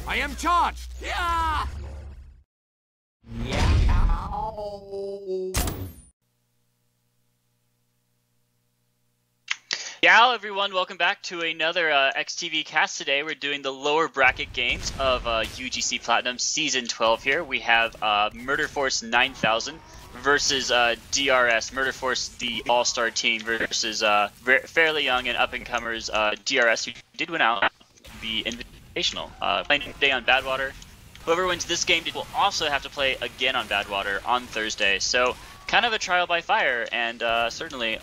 I am charged! Yeah! Yeah! Yeah, everyone, welcome back to another eXtv cast. Today we're doing the lower bracket games of UGC Platinum Season 12 here. We have Murder Force 9000 versus DRS. Murder Force, the all-star team, versus fairly young and up-and-comers DRS, who did win out the Invitational. Playing today on Badwater. Whoever wins this game will also have to play again on Badwater on Thursday. So kind of a trial by fire, and certainly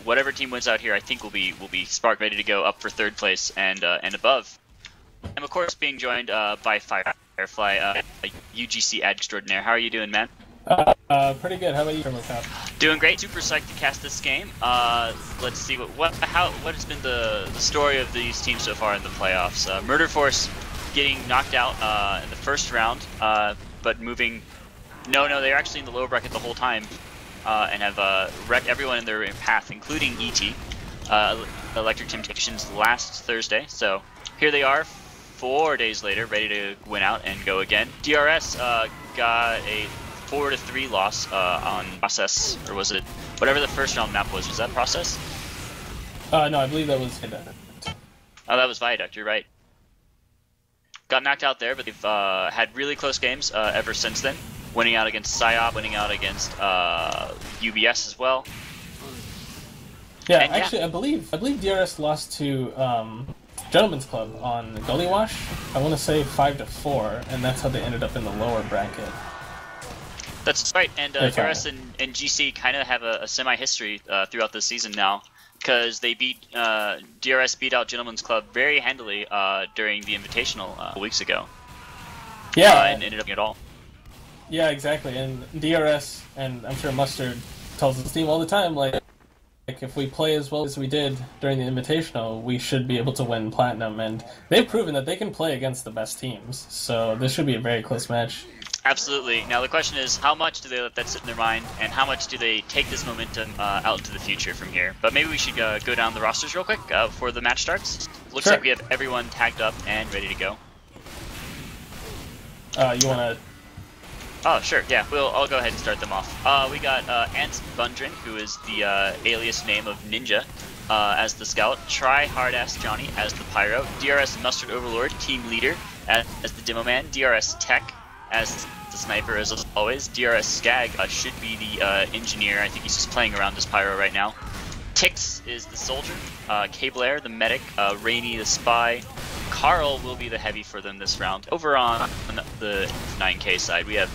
whatever team wins out here, I think will be spark ready to go up for third place and above. I'm of course being joined by Firefly, a UGC ad extraordinaire. How are you doing, man? Pretty good. How about you, Tom? Doing great. Super psyched to cast this game. Let's see what has been the story of these teams so far in the playoffs. Murder Force getting knocked out in the first round, but moving. No, they're actually in the lower bracket the whole time. And have wrecked everyone in their path, including ET, Electric Temptations, last Thursday. So here they are, 4 days later, ready to win out and go again. DRS got a 4-3 loss on Process, or was it whatever the first round map was? Was that Process? No, I believe that was Viaduct. Oh, that was Viaduct. You're right. Got knocked out there, but they've had really close games ever since then. Winning out against Psyop, winning out against UBS as well. Yeah, and actually, yeah. I believe DRS lost to Gentleman's Club on Gully Wash. I want to say 5-4, and that's how they ended up in the lower bracket. That's right, and DRS and GC kind of have a semi-history throughout this season now, because they DRS beat out Gentleman's Club very handily during the Invitational weeks ago. Yeah, and ended up getting it all. Yeah, exactly, and DRS, and I'm sure Mustard tells his team all the time, like if we play as well as we did during the Invitational, we should be able to win Platinum, and they've proven that they can play against the best teams, so this should be a very close match. Absolutely. Now the question is, how much do they let that sit in their mind, and how much do they take this momentum out into the future from here? But maybe we should go down the rosters real quick before the match starts. Looks like we have everyone tagged up and ready to go. You want to... Oh, sure, yeah, I'll go ahead and start them off. We got Ants Bundren, who is the alias name of Ninja, as the scout, Try Hard Ass Johnny as the pyro, DRS Mustard Overlord, team leader, as the demo man, DRS Tech as the sniper as always, DRS Skag should be the engineer. I think he's just playing around as pyro right now. Tix is the soldier, Cabelair the medic, Rainy the spy. Carl will be the heavy for them this round. Over on the MF9k side, we have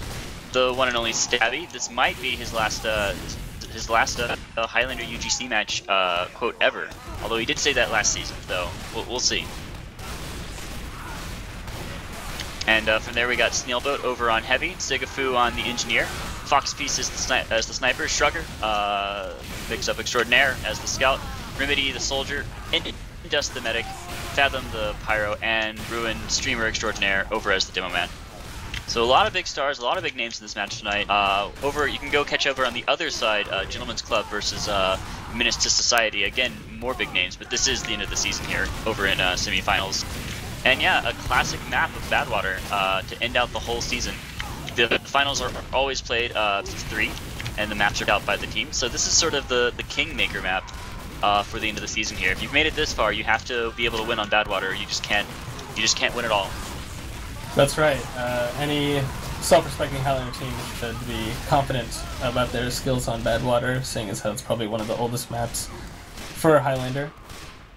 the one and only Stabby. This might be his last Highlander UGC match quote ever. Although he did say that last season, though we'll see. And from there we got Snailboat over on heavy, Sigafu on the engineer, Foxpiece is as the sniper, Shrugger, Mix Up Extraordinaire as the scout, Remedy the soldier, Dust the medic, Fathom the pyro, and Ruin Streamer Extraordinaire over as the demo man. So a lot of big stars, a lot of big names in this match tonight. You can go catch over on the other side, Gentleman's Club versus Menace to Society. Again, more big names, but this is the end of the season here, over in semifinals. And yeah, a classic map of Badwater to end out the whole season. The finals are always played 3, and the maps are out by the team. So this is sort of the Kingmaker map for the end of the season here. If you've made it this far, you have to be able to win on Badwater. You just can't win at all. That's right. Any self-respecting Highlander team should be confident about their skills on Badwater, seeing as how it's probably one of the oldest maps for Highlander.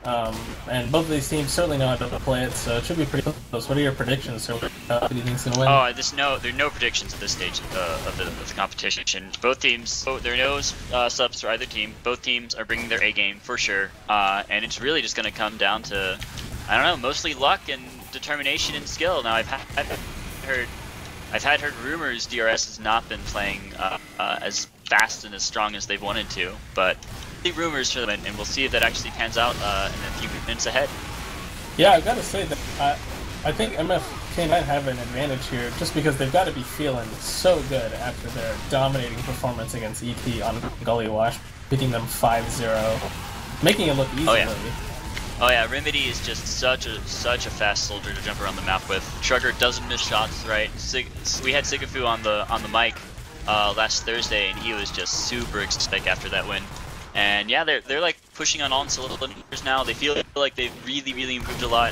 And both of these teams certainly know how to play it, so it should be pretty close. What are your predictions? Who do you think's gonna win? Oh, there are no predictions at this stage of the competition. Both teams, there are no subs for either team. Both teams are bringing their A game for sure, and it's really just gonna come down to, I don't know, mostly luck and determination and skill. Now I've heard rumors DRS has not been playing as fast and as strong as they've wanted to, but the rumors for them, and we'll see if that actually pans out in a few minutes ahead. Yeah, I've got to say that I think MF9k might have an advantage here, just because they've got to be feeling so good after their dominating performance against ET on Gully Wash, beating them 5-0, making it look easily. Oh, yeah. Oh yeah, Remedy is just such a fast soldier to jump around the map with. Shrugger doesn't miss shots, right? We had Sigafu on the mic last Thursday, and he was just super ecstatic after that win. And yeah, they're like pushing on all cylinders now. They feel like they've really improved a lot.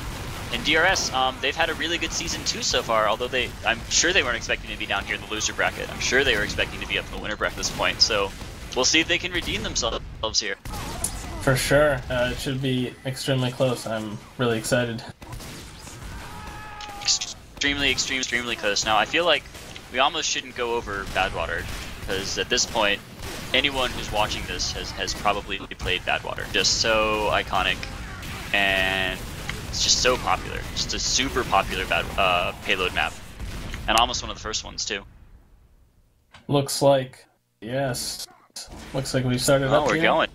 And DRS, they've had a really good season too so far. Although I'm sure they weren't expecting to be down here in the loser bracket. I'm sure they were expecting to be up in the winner bracket at this point. So we'll see if they can redeem themselves here. For sure, it should be extremely close. I'm really excited. Extremely close. Now I feel like we almost shouldn't go over Badwater, because at this point, anyone who's watching this has probably played Badwater. Just so iconic, and it's just so popular. Just a super popular payload map, and almost one of the first ones too. Looks like, yes. Looks like we've started up we're here. going.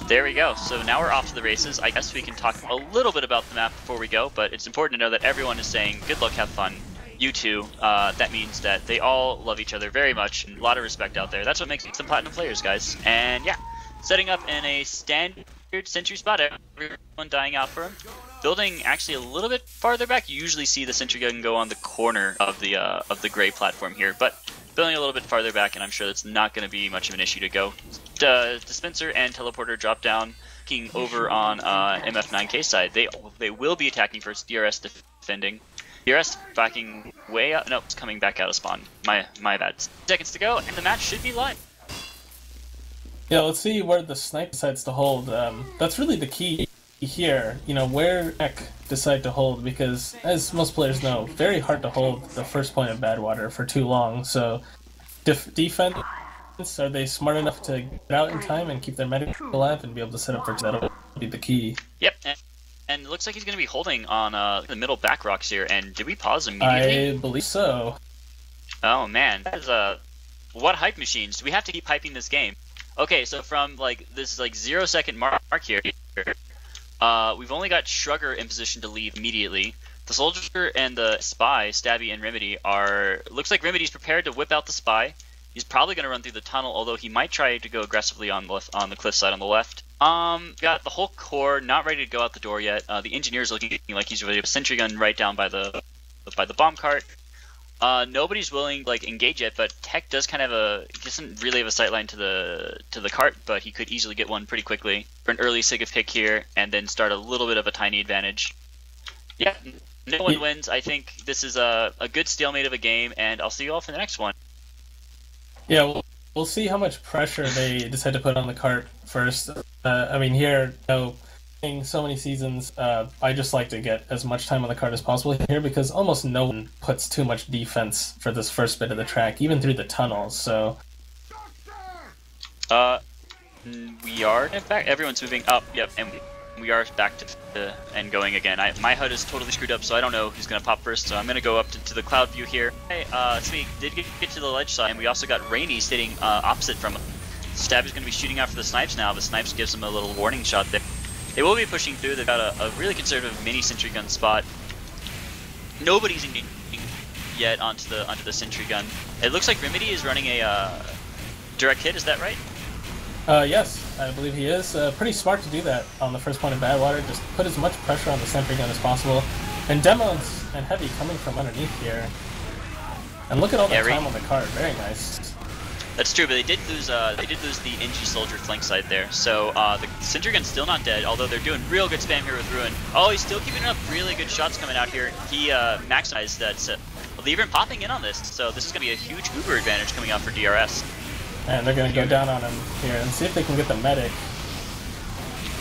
There we go. So now we're off to the races. I guess we can talk a little bit about the map before we go, but it's important to know that everyone is saying good luck, have fun. You too. That means that they all love each other very much, and a lot of respect out there. That's what makes them platinum players, guys. And yeah, setting up in a standard sentry spot, everyone dying out for him. Building actually a little bit farther back. You usually see the sentry gun go on the corner of the gray platform here, but building a little bit farther back, and I'm sure that's not going to be much of an issue to go. Dispenser and teleporter drop down, looking over on MF9k side. They will be attacking first. DRS defending. DRS backing way up. Nope, it's coming back out of spawn. My bad. Seconds to go, and the match should be live. Yeah, let's see where the snipe decides to hold. That's really the key here. You know, where Ek decide to hold, because as most players know, very hard to hold the first point of Badwater for too long. So defense, are they smart enough to get out in time and keep their medic alive and be able to set up for that'll be the key. Yep, and it looks like he's going to be holding on the middle back rocks here. And did we pause immediately? I believe so. Oh man, that is what hype machines? Do we have to keep hyping this game? Okay, so from like this 0-second mark here, we've only got Shrugger in position to leave immediately. The soldier and the spy, Stabby and Remedy, looks like Remedy's prepared to whip out the spy. He's probably going to run through the tunnel, although he might try to go aggressively on the cliff side on the left. Got the whole core not ready to go out the door yet. The engineer's looking like he's ready to sentry gun right down by the bomb cart. Nobody's willing to engage yet, but Tech does doesn't really have a sight line to the cart, but he could easily get one pretty quickly for an early Siga pick here, and then start a little bit of a tiny advantage. Yeah, no one wins. I think this is a good stalemate of a game, and I'll see you all for the next one. Yeah, we'll see how much pressure they decide to put on the cart first. I mean, here, playing so many seasons, I just like to get as much time on the cart as possible here, because almost no one puts too much defense for this first bit of the track, even through the tunnels. So, we are in fact everyone's moving up. Yep, and we are back to and going again. My HUD is totally screwed up, so I don't know who's gonna pop first. So I'm gonna go up to the cloud view here. Hey, we did get to the ledge side, and we also got Rainy sitting opposite from him. Stabby's gonna be shooting out for the snipes now. The snipes gives him a little warning shot there. They will be pushing through. They've got a really conservative mini sentry gun spot. Nobody's engaging yet onto the sentry gun. It looks like Remedy is running a direct hit. Is that right? Yes, I believe he is. Pretty smart to do that on the first point of Badwater. Just put as much pressure on the sentry gun as possible. And Demos and Heavy coming from underneath here. And look at all the time on the cart. Very nice. That's true, but they did lose the NG soldier flank side there. So the sentry gun's still not dead, although they're doing real good spam here with Ruin. Oh, he's still keeping up really good shots coming out here. He maximized that. They're even popping in on this, so this is going to be a huge Uber advantage coming out for DRS. And they're going to go down on him here and see if they can get the medic.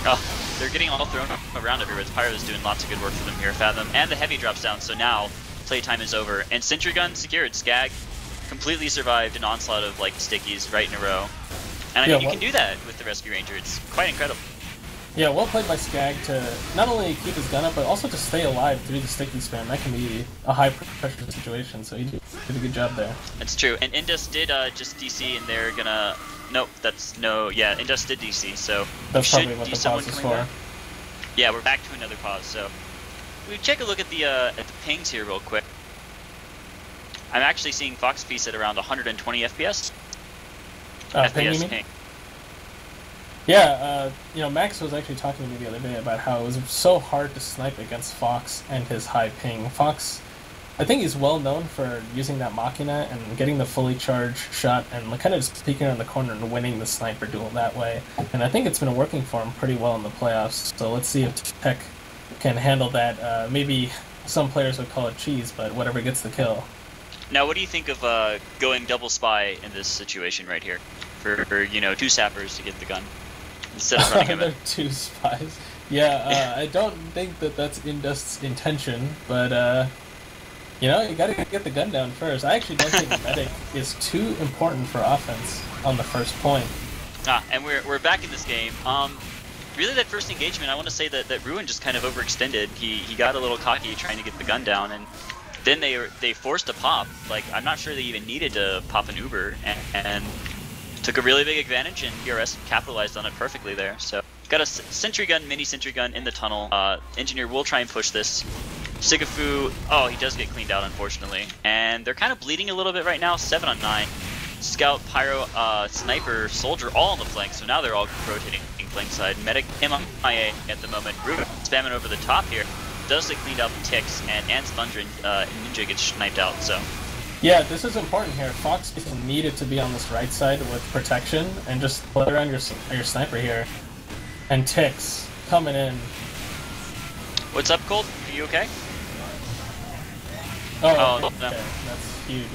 Oh, they're getting all thrown around everywhere. Pyro is doing lots of good work for them here. Fathom and the Heavy drops down, so now playtime is over. And sentry gun secured. Skag completely survived an onslaught of stickies right in a row. And I mean, you can do that with the Rescue Ranger. It's quite incredible. Yeah, well played by Skag to not only keep his gun up, but also to stay alive through the sticky spam. That can be a high-pressure situation, so he did a good job there. That's true. And Indus did just DC, and they're gonna... Nope, yeah, Indus did DC, so... That's probably what the pause is for. Yeah, we're back to another pause, so... We take a look at the pings here real quick. I'm actually seeing Fox Piece at around 120 FPS. Ping, you mean? Ping. Yeah, you know, Max was actually talking to me the other day about how it was so hard to snipe against Fox and his high ping. Fox, I think he's well known for using that Machina and getting the fully charged shot and kind of just peeking around the corner and winning the sniper duel that way. And I think it's been working for him pretty well in the playoffs. So let's see if Tech can handle that. Maybe some players would call it cheese, but whatever gets the kill. Now, what do you think of going double spy in this situation right here? For you know, 2 sappers to get the gun instead of running him in. 2 spies. Yeah, I don't think that that's Indust's intention, but you know, you gotta get the gun down first. I actually don't think medic is too important for offense on the first point. And we're back in this game. Really, that first engagement, I want to say that Ruin just kind of overextended. He got a little cocky trying to get the gun down, and then they forced a pop. Like, I'm not sure they even needed to pop an Uber, and took a really big advantage, and DRS capitalized on it perfectly there. So got a sentry gun, mini sentry gun in the tunnel. Engineer will try and push this. Sigafu, oh, he does get cleaned out, unfortunately. And they're kind of bleeding a little bit right now, 7 on 9. Scout, Pyro, Sniper, Soldier, all on the flank, so now they're all rotating flank side. Medic, MIA at the moment. Ruben spamming over the top here. Does get cleaned up, ticks, and Thunder and Ninja gets sniped out, so. Yeah, this is important here. Fox needed to be on this right side with protection and just let around your sniper here. And ticks coming in. What's up, Colt? Are you okay? Oh, no. okay. That's huge.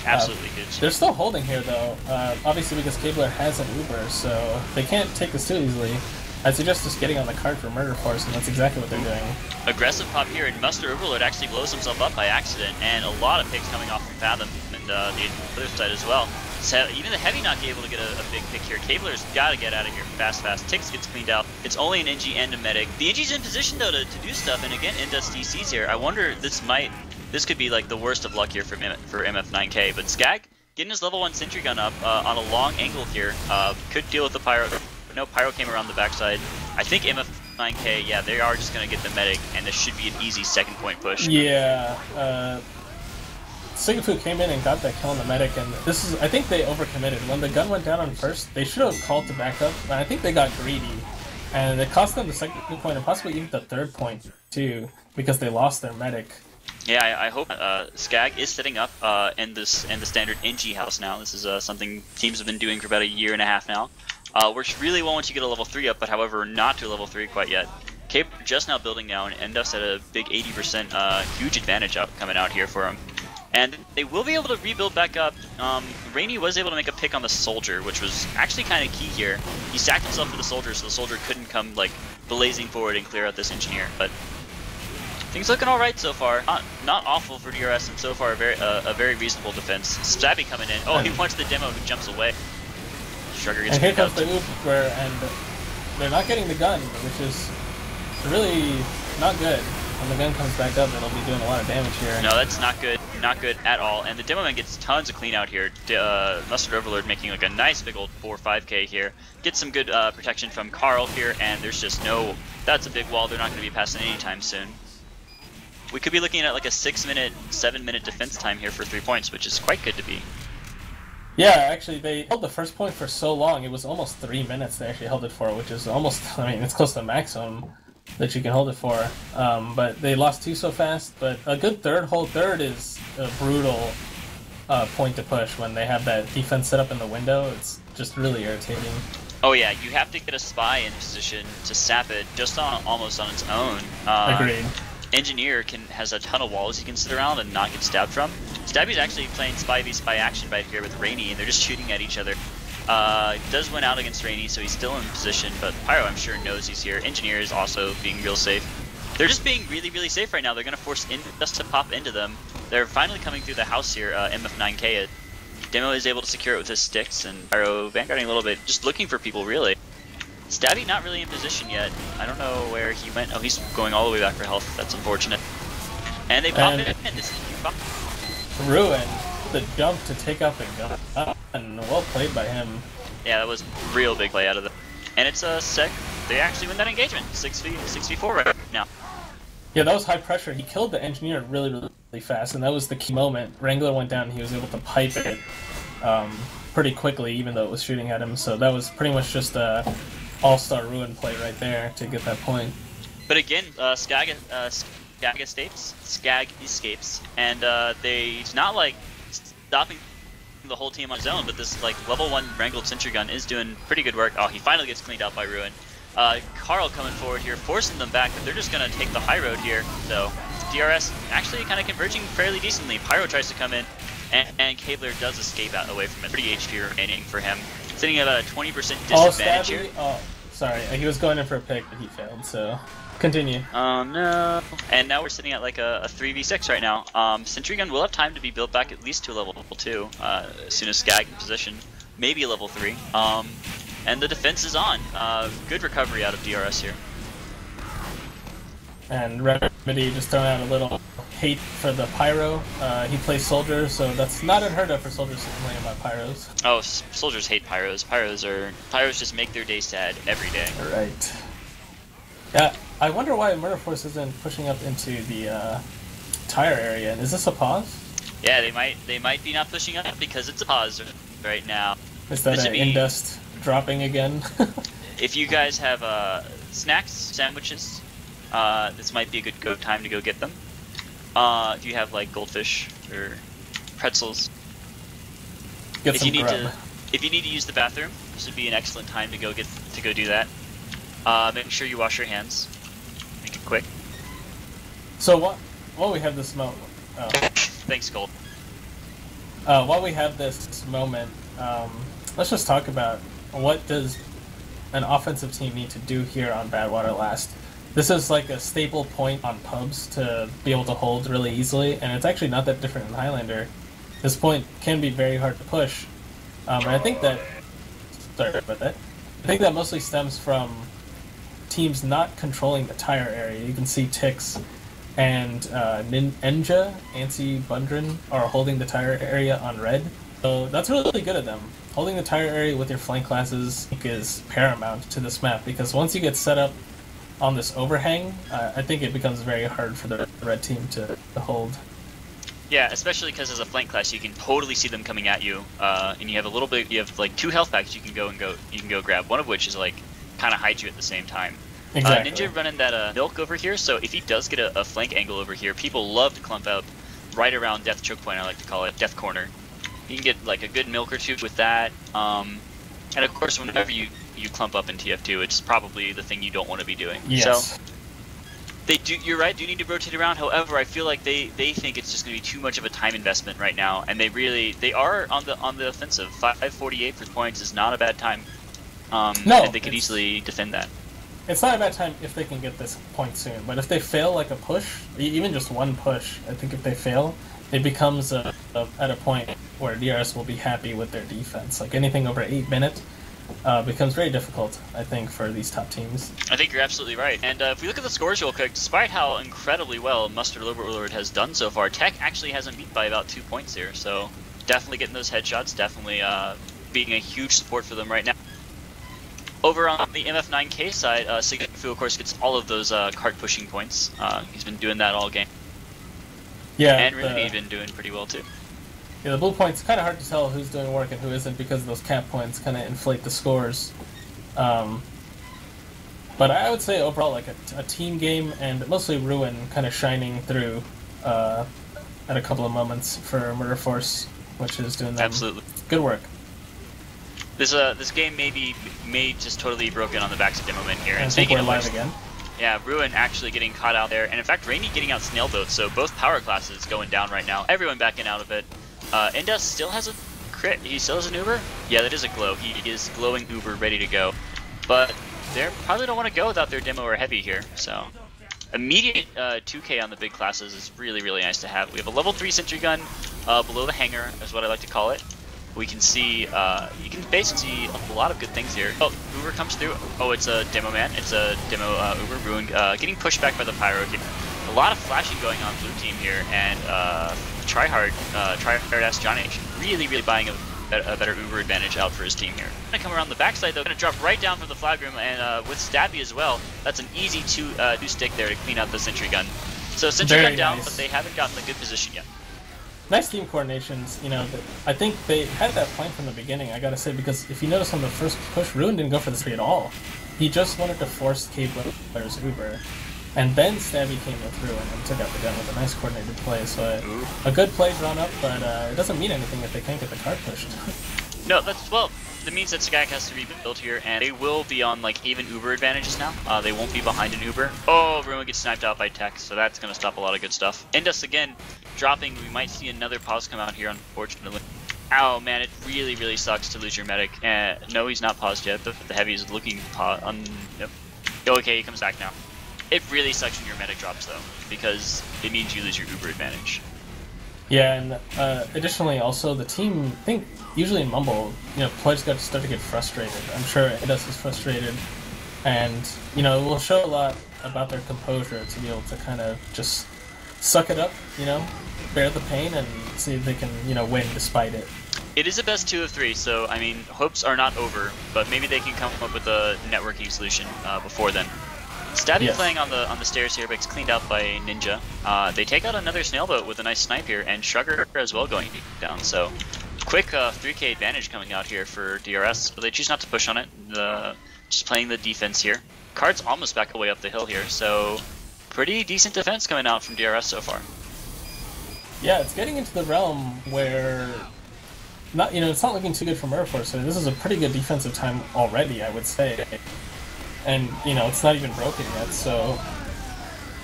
Absolutely huge. They're still holding here, though. Obviously, because Cabler has an Uber, so they can't take this too easily. I suggest just getting on the card for Murder Force, and that's exactly what they're doing. Aggressive pop here, and Muster Overlord actually blows himself up by accident, and a lot of picks coming off from Fathom, and the other side as well. So even the Heavy not able to get a big pick here. Cabler's got to get out of here fast. Ticks gets cleaned out. It's only an NG and a medic. The NG's in position, though, to do stuff, and again, Indus DC's here. I wonder, this could be like the worst of luck here for MF9k, but Skag getting his level 1 sentry gun up on a long angle here. Could deal with the Pyro. No, Pyro came around the backside. I think MF9k, yeah, they are just going to get the medic, and this should be an easy second point push. Yeah, Sigafu came in and got that kill on the medic, and this is, I think they overcommitted. When the gun went down on first, they should have called to back up, but I think they got greedy. And it cost them the second point, and possibly even the third point, too, because they lost their medic. Yeah, I hope Skag is setting up in the standard NG house now. This is something teams have been doing for about a year and a half now. Works really well once you get a level 3 up, but however, not to level 3 quite yet. Cape just now building down, and Endus at a big 80% huge advantage coming out here for him. And they will be able to rebuild back up. Rainey was able to make a pick on the Soldier, which was actually kind of key here. He sacked himself for the Soldier, so the Soldier couldn't come like blazing forward and clear out this Engineer. But things looking all right so far. Not awful for DRS, and so far a very reasonable defense. Stabby coming in. Oh, he wants the demo who jumps away. Shrugger gets and here comes the Uber, and they're not getting the gun, which is really not good. When the gun comes back up, it'll be doing a lot of damage here. No, that's not good. Not good at all. And the Demo Man gets tons of clean out here. Mustard Overlord making like a nice big old 4-5k here. Gets some good protection from Carl here, and there's just no... That's a big wall. They're not going to be passing anytime soon. We could be looking at like a 6-minute, 7-minute defense time here for 3 points, which is quite good to be. Yeah, actually, they held the first point for so long. It was almost 3 minutes they actually held it for, which is almost... I mean, it's close to the maximum that you can hold it for, but they lost 2 so fast. But a good whole third is a brutal point to push when they have that defense set up in the window. It's just really irritating. Oh yeah, you have to get a spy in position to sap it just almost on its own. Agreed. Engineer has a ton of walls he can sit around and not get stabbed from. Stabby's actually playing spy v spy action right here with Rainey, and they're just shooting at each other. Does win out against Rainey, so he's still in position, but Pyro, I'm sure, knows he's here. Engineer is also being real safe. They're just being really, really safe right now. They're going to force Indus to pop into them. They're finally coming through the house here. MF9k. Demo is able to secure it with his sticks, and Pyro vanguarding a little bit, just looking for people, really. Stabby not really in position yet. I don't know where he went. Oh, he's going all the way back for health. That's unfortunate. And they pop it in. This is a huge pop. Ruin the jump to take up the gun, and well played by him. Yeah, that was a real big play out of them. And it's a sec. They actually win that engagement. 6v4 right now. Yeah, that was high pressure. He killed the Engineer really, really fast, and that was the key moment. Wrangler went down, and he was able to pipe it. pretty quickly, even though it was shooting at him. So that was pretty much just a all-star Ruin play right there to get that point. But again, Skag escapes, and they's not like stopping the whole team on his own, but this like level 1 Wrangled Sentry Gun is doing pretty good work. Oh, he finally gets cleaned out by Ruin. Carl coming forward here, forcing them back, but they're just going to take the high road here. So DRS actually kind of converging fairly decently. Pyro tries to come in, and Cabler does escape out away from it. 30 HP remaining for him. Sitting at about a 20% disadvantage here. Oh, sorry. He was going in for a pick, but he failed, so continue. Oh no. And now we're sitting at like a 3v6 right now. Sentry Gun will have time to be built back at least to a level 2 as soon as Skag in position. Maybe a level 3. And the defense is on. Good recovery out of DRS here. And Remedy just throwing out a little hate for the Pyro. He plays Soldier, so that's not unheard of for Soldiers to complain about Pyros. Oh, Soldiers hate Pyros. Pyros just make their day sad every day. Right. Yeah, I wonder why Murder Force isn't pushing up into the tire area. And is this a pause? Yeah, they might be not pushing up because it's a pause right now. Is that an Indust dropping again? If you guys have snacks, sandwiches, this might be a good time to go get them. If you have like goldfish or pretzels, Get some grub. If you need to use the bathroom, this would be an excellent time to go do that. Make sure you wash your hands. Make it quick. So while we have this moment, Thanks, Gold. while we have this moment, let's just talk about what does an offensive team need to do here on Badwater Last. This is like a staple point on pubs to be able to hold really easily, and it's actually not that different in Highlander. This point can be very hard to push, and I think that, sorry about that, I think that mostly stems from teams not controlling the tire area. You can see Tix and Ninja, Ansi, Bundren are holding the tire area on red, so that's really good of them. Holding the tire area with your flank classes is paramount to this map, because once you get set up on this overhang, I think it becomes very hard for the red team to hold. Yeah, especially because as a flank class, you can totally see them coming at you, and you have like 2 health packs you can go grab. One of which is like kind of hide you at the same time. Exactly. Ninja running that milk over here, so if he does get a flank angle over here, people love to clump up right around Death Choke Point. I like to call it Death Corner. You can get like a good milk or 2 with that, and of course, whenever you clump up in TF2, it's probably the thing you don't want to be doing. Yes. So you're right, do need to rotate around. However, I feel like they think it's just going to be too much of a time investment right now, and they are on the offensive. 548 for points is not a bad time. No, and they could easily defend that. It's not a bad time if they can get this point soon, but if they fail like a push, even just one push, I think if they fail, it becomes at a point where DRS will be happy with their defense. Like anything over 8 minutes becomes very difficult, I think, for these top teams. I think you're absolutely right. And if we look at the scores real quick, despite how incredibly well Mustard Overlord has done so far, Tech actually hasn't beat by about 2 points here. So definitely getting those headshots, definitely being a huge support for them right now. Over on the MF9k side, Sigfu, of course, gets all of those cart pushing points. He's been doing that all game. Yeah, and Remedy's been doing pretty well too. Yeah, the blue points, kind of hard to tell who's doing work and who isn't because those cap points kind of inflate the scores. But I would say overall, like a team game, and mostly Ruin kind of shining through at a couple of moments for Murder Force, which is doing them absolutely good work. This game may just totally broken on the backs of Demoman here. And speaking of live again. Yeah, Ruin actually getting caught out there, and in fact, Rainy getting out Snailboat, so both power classes going down right now. Everyone backing out of it. Indus still has a crit. He still has an Uber? Yeah, that is a glow. He is glowing Uber ready to go. But they probably don't want to go without their demo or heavy here, so. Immediate 2k on the big classes is really, really nice to have. We have a level 3 sentry gun below the hangar, is what I like to call it. We can see, you can basically see a lot of good things here. Oh, Uber comes through. Oh, it's a demo man. It's a demo Uber. Ruin getting pushed back by the pyro here. A lot of flashing going on blue team here, and tryhard-ass Johnny really, really buying a better Uber advantage out for his team here. Gonna come around the backside though, gonna drop right down from the flag room, and with Stabby as well, that's an easy two stick there to clean out the sentry gun. So sentry gun down, but they haven't gotten a good position yet. Nice team coordinations. You know, I think they had that plan from the beginning, I gotta say, because if you notice on the first push, Ruin didn't go for the 3 at all. He just wanted to force K-player's Uber. And then Stabby came through and then took out the gun with a nice coordinated play. So a good play drawn up, but it doesn't mean anything if they can't get the card pushed. No, well, that means that Skag has to rebuild here, and they will be on like even Uber advantages now. They won't be behind an Uber. Oh, Ruin gets sniped out by Tech, so that's going to stop a lot of good stuff. Indus again, dropping. We might see another pause come out here, unfortunately. Ow, man, it really, really sucks to lose your medic. No, he's not paused yet, but the heavy is looking yep. Okay, he comes back now. It really sucks when your medic drops, though, because it means you lose your Uber advantage. Yeah, and additionally, also, the team, I think, usually in Mumble, you know, players got to start to get frustrated. I'm sure Indus is frustrated, and, you know, it will show a lot about their composure to be able to kind of just suck it up, you know, bear the pain, and see if they can, you know, win despite it. It is a best 2 of 3, so, I mean, hopes are not over, but maybe they can come up with a networking solution before then. Stabby playing on the stairs here, but it's cleaned out by Ninja. They take out another Snailboat with a nice snipe here, and Shrugger as well going down. So quick 3k advantage coming out here for DRS, but they choose not to push on it. Just playing the defense here. Card's almost back away up the hill here, so pretty decent defense coming out from DRS so far. Yeah, it's getting into the realm where it's not looking too good for Murderforce. So this is a pretty good defensive time already, I would say. And, you know, it's not even broken yet, so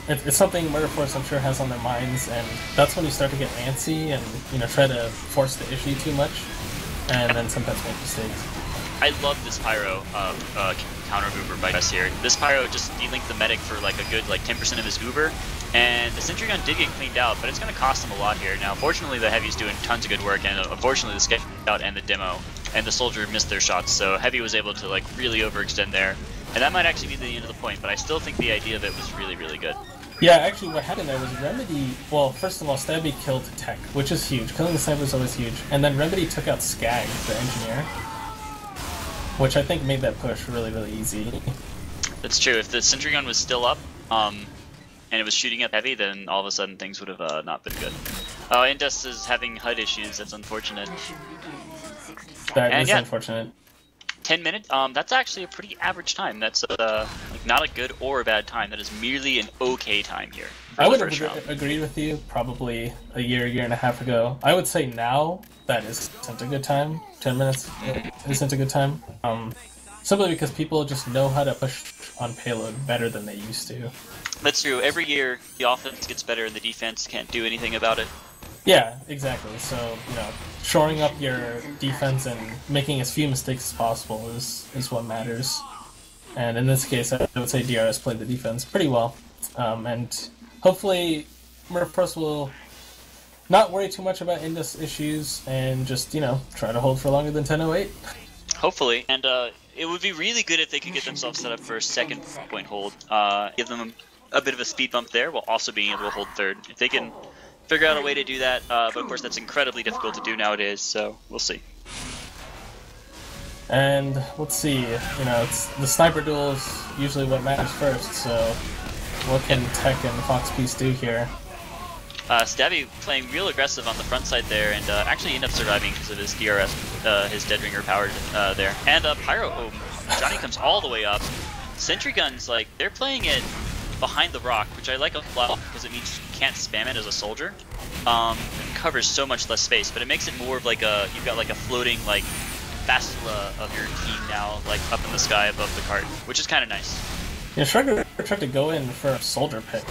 it's something Murderforce, I'm sure, has on their minds, and that's when you start to get antsy and, you know, try to force the issue too much, and then sometimes make mistakes. I love this Pyro counter Uber by us here. This Pyro just delinked the medic for like a good 10% of his Uber, and the Sentry Gun did get cleaned out, but it's going to cost him a lot here. Now, fortunately, the Heavy's doing tons of good work, and unfortunately, the Scout and the Demo and the Soldier missed their shots, so Heavy was able to like really overextend there. And that might actually be the end of the point, but I still think the idea of it was really, really good. Yeah, actually what happened there was Remedy, well, first of all, Stabby killed Tech, which is huge. Killing the sniper is always huge. And then Remedy took out Skag, the engineer, which I think made that push really, really easy. That's true. If the Sentry Gun was still up, and it was shooting at Heavy, then all of a sudden things would have not been good. Indus is having HUD issues, that's unfortunate. That is unfortunate. 10 minutes? That's actually a pretty average time. That's like not a good or a bad time. That is merely an okay time here. I would have agreed with you probably a year and a half ago. I would say now that isn't a good time. 10 minutes isn't a good time. Simply because people just know how to push on payload better than they used to. That's true. Every year the offense gets better and the defense can't do anything about it. Yeah, exactly. So, you know, shoring up your defense and making as few mistakes as possible is what matters. And in this case, I would say DRS played the defense pretty well. And hopefully Murderforce will not worry too much about Indus issues and just, you know, try to hold for longer than 10:08. Hopefully. And it would be really good if they could get themselves set up for a second point hold. Give them a bit of a speed bump there while also being able to hold third. If they can figure out a way to do that, but of course that's incredibly difficult to do nowadays, so we'll see. And let's see, you know, it's the sniper duel is usually what matters first, so what can Tech and Fox Piece do here? Stabby playing real aggressive on the front side there, and actually ended up surviving because of his DRS, his Dead Ringer powered there. And Pyro, Johnny comes all the way up. Sentry Guns, like, they're playing it behind the rock, which I like a lot because it means you can't spam it as a soldier. It covers so much less space, but it makes it more of like you've got like a floating like bastila of your team now, like up in the sky above the cart, which is kind of nice. Yeah, Shrugger tried to go in for a soldier pick.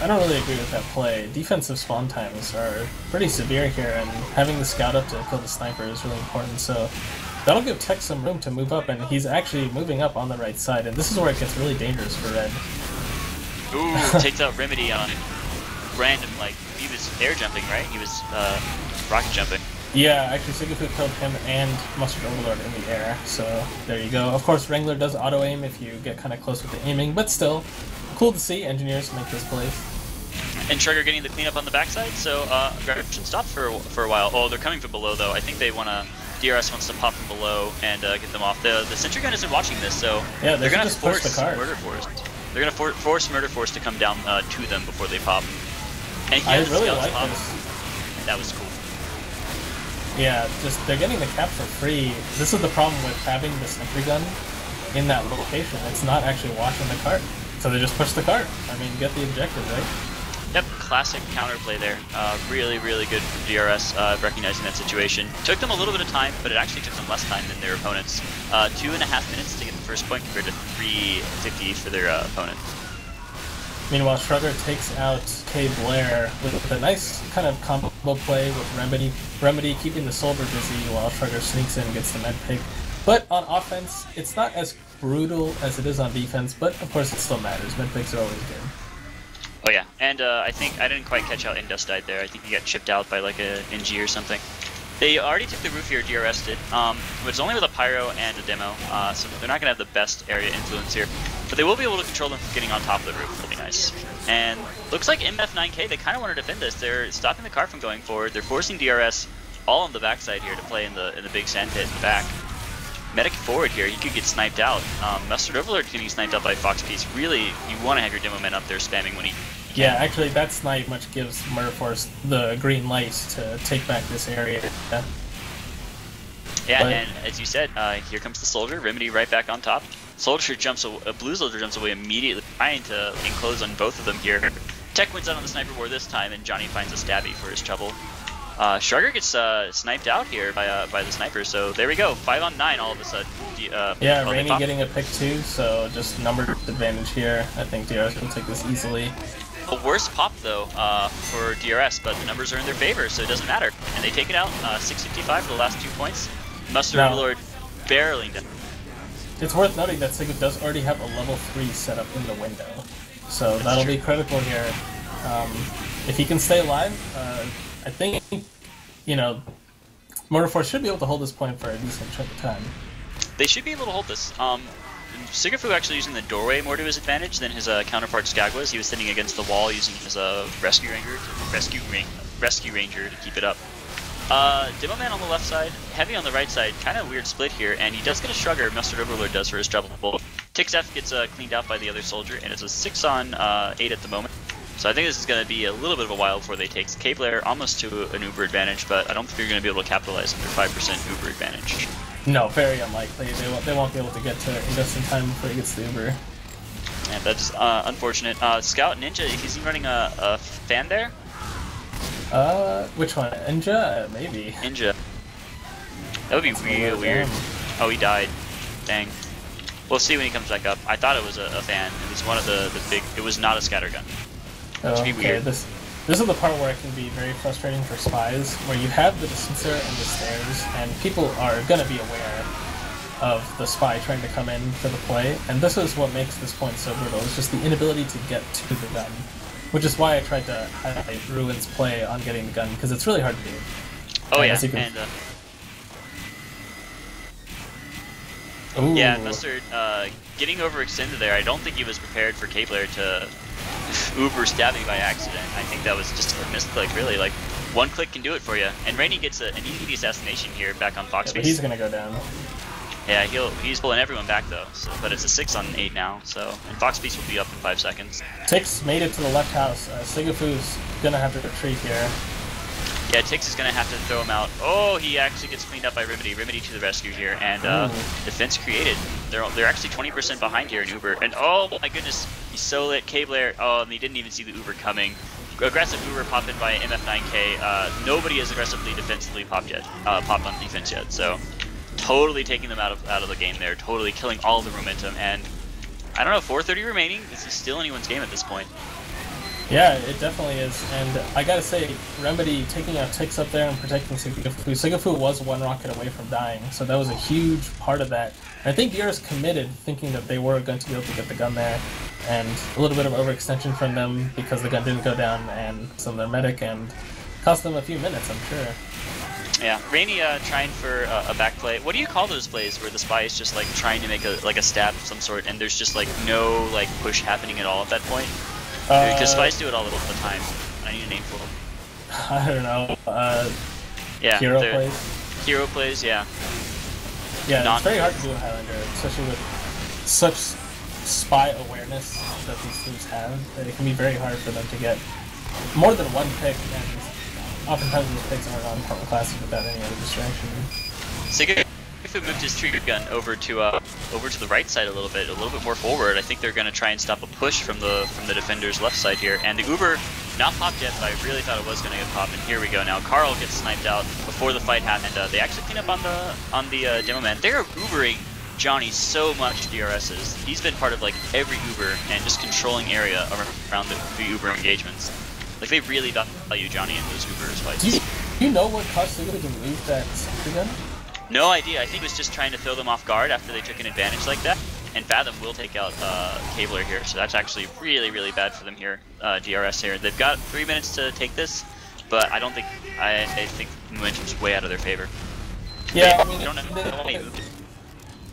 I don't really agree with that play. Defensive spawn times are pretty severe here, and having the scout up to kill the sniper is really important, so that'll give Tech some room to move up, and he's actually moving up on the right side, and this is where it gets really dangerous for Red. Ooh, takes out Remedy on random, like, he was air jumping, right? He was rocket jumping. Yeah, actually Sigafu killed him and Mustard Overlord in the air, so there you go. Of course, Wrangler does auto-aim if you get kind of close with the aiming, but still, cool to see engineers make this plays. And Shrugger getting the cleanup on the backside, so aggression stopped for a while. Oh, they're coming from below, though. I think they want to... DRS wants to pop from below and get them off. The Sentry Gun isn't watching this, so yeah, they're going to force the card. Murderforce. They're going to force Murderforce to come down to them before they pop. And I really like this. that was cool. Yeah, just they're getting the cap for free. This is the problem with having the sentry gun in that location. It's not actually watching the cart, so they just push the cart. I mean, get the objective, right? Yep, classic counterplay there. Really, really good from DRS recognizing that situation. Took them a little bit of time, but it actually took them less time than their opponents. 2.5 minutes to get the first point compared to 3:50 for their opponent. Meanwhile, Shrugger takes out K. Blair with a nice kind of combo play with Remedy. Remedy keeping the soldier busy while Shrugger sneaks in and gets the med pick. But on offense, it's not as brutal as it is on defense, but of course it still matters. Med picks are always good. Oh yeah, and I think I didn't quite catch how Indus died there. I think he got chipped out by like a NG or something. They already took the roof here, DRS did, but it's only with a pyro and a demo, so they're not going to have the best area influence here. But they will be able to control them from getting on top of the roof, really nice. And looks like MF9k, they kind of want to defend this. They're stopping the car from going forward. They're forcing DRS all on the backside here to play in the big sand pit in the back. Medic forward here, he could get sniped out. Mustard Overlord getting sniped out by Fox Piece. Really, you want to have your demo man up there spamming when he can. Yeah, actually, that snipe much gives Murder Force the green light to take back this area. Yeah, and as you said, here comes the soldier. Remedy right back on top. Soldier jumps, blue soldier jumps away immediately, trying to enclose on both of them here. Tech wins out on the sniper war this time, and Johnny finds a stabby for his trouble. Shrugger gets sniped out here by the sniper, so there we go, 5 on 9 all of a sudden. Yeah, Rainy getting a pick too, so just number advantage here. I think DRS will take this easily. A worse pop though for DRS, but the numbers are in their favor, so it doesn't matter. And they take it out, 655 for the last 2 points. Mustard Overlord barreling down. It's worth noting that Sigurd does already have a level 3 set up in the window, so that'll be critical here. If he can stay alive, I think, you know, Murder Force should be able to hold this point for a decent chunk of time. They should be able to hold this. Sigafu actually using the doorway more to his advantage than his counterpart Skag was. He was sitting against the wall using his rescue ranger to keep it up. Demo Man on the left side, Heavy on the right side, kind of weird split here, and he does get a Shrugger, Mustard Overlord does for his trouble. Tix F gets cleaned out by the other soldier, and it's a 6 on 8 at the moment. So I think this is going to be a little bit of a while before they take K-Blair almost to an Uber advantage, but I don't think they're going to be able to capitalize on their 5% Uber advantage. No, very unlikely. They won't be able to get to Indus in time before he gets the Uber. Yeah, that's unfortunate. Scout Ninja, is he running a fan there? Which one? Ninja? Maybe. Ninja. That would be real weird. Oh, he died. Dang. We'll see when he comes back up. I thought it was a fan. It was one of the big... It was not a scattergun. Oh, be okay. weird. This is the part where it can be very frustrating for spies, where you have the distancer and the stairs, and people are going to be aware of the spy trying to come in for the play, and this is what makes this point so brutal. It's just the inability to get to the gun, which is why I tried to highlight Ruin's play on getting the gun, because it's really hard to do. Oh and yeah, and yeah, Mustard getting overextended there. I don't think he was prepared for K-Blair to Uber stabbing by accident. I think that was just a misclick, really. Like, one click can do it for you. And Rainy gets an easy assassination here back on Fox Piece. He's gonna go down. Yeah, he's pulling everyone back though. So, but it's a 6 on 8 now. So, and Fox Piece will be up in 5 seconds. Tix made it to the left house. Sigafu's gonna have to retreat here. Yeah, Tix is going to have to throw him out. Oh, he actually gets cleaned up by Remedy. Remedy to the rescue here, and defense created. They're actually 20% behind here in Uber. And oh my goodness, he's so lit. K-Blair, oh, and he didn't even see the Uber coming. Aggressive Uber popped in by MF9k. Nobody has aggressively defensively popped on defense yet. So totally taking them out of the game there. Totally killing all the momentum. And I don't know, 4:30 remaining. This is still anyone's game at this point. Yeah, it definitely is, and I gotta say, Remedy taking out Tix up there and protecting Sigafu. Sigafu was 1 rocket away from dying, so that was a huge part of that. And I think DRS committed, thinking that they were going to be able to get the gun there, and a little bit of overextension from them because the gun didn't go down, and some of their medic, and cost them a few minutes, I'm sure. Yeah, Rainy trying for a back play. What do you call those plays where the spy is just like trying to make a stab of some sort, and there's just like no like push happening at all at that point? Because spies do it all the time. I need a name for them. I don't know. Yeah, hero plays? Hero plays, yeah. Yeah, it's very hard to do in Highlander, especially with such spy awareness that these teams have, that it can be very hard for them to get more than 1 pick and oftentimes those picks aren't on Portland Classic without any other distraction. Sigafu moved his trigger gun over to the right side a little bit more forward. I think they're going to try and stop a push from the defender's left side here. And the Uber not popped yet, but I really thought it was going to get popped. And here we go now. Carl gets sniped out before the fight happened. They actually clean up on the demo man. They're Ubering Johnny so much DRSs. He's been part of like every Uber and just controlling area around the Uber engagements. Like they really value Johnny in those Ubers fights. Do you know what caused Sigurd to move that sentry gun? No idea. I think it was just trying to throw them off guard after they took an advantage like that. And Fathom will take out Cabler here, so that's actually really, really bad for them here. DRS here. They've got 3 minutes to take this, but I don't think I think momentum's way out of their favor. Yeah, I mean,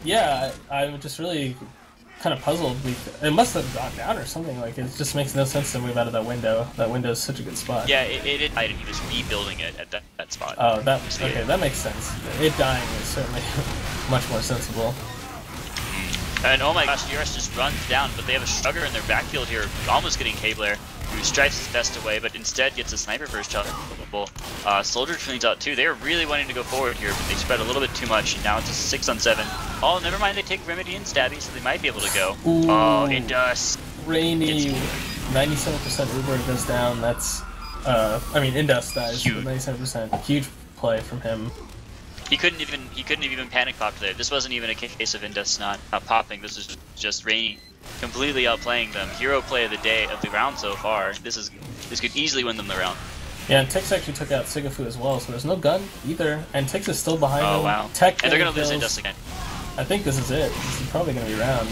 yeah, I'm just really kind of puzzled. It must have gone down or something. Like it just makes no sense to move out of that window. That window is such a good spot. Yeah, it died, and he was rebuilding it at that spot. Oh, okay, that makes sense. It dying is certainly much more sensible. And oh my gosh, DRS just runs down, but they have a Shrugger in their backfield here, almost getting Cabler, who stripes his best away, but instead gets a sniper for his shot. Soldier cleans out too. They were really wanting to go forward here, but they spread a little bit too much, and now it's a 6 on 7. Oh, never mind, they take Remedy and Stabby, so they might be able to go. Ooh, oh, it does. Rainy, 97% Uber goes down. That's, I mean, Indus dies, but 97%. Huge play from him. He couldn't have even panic popped there. This wasn't even a case of Indus not popping. This was just Rainy completely outplaying them. Hero play of the day of the round so far. This could easily win them the round. Yeah, and Tix actually took out Sigafu as well, so there's no gun either. And Tix is still behind him. Oh wow. Tech and they're gonna lose Indus again. I think this is it. This is probably gonna be round.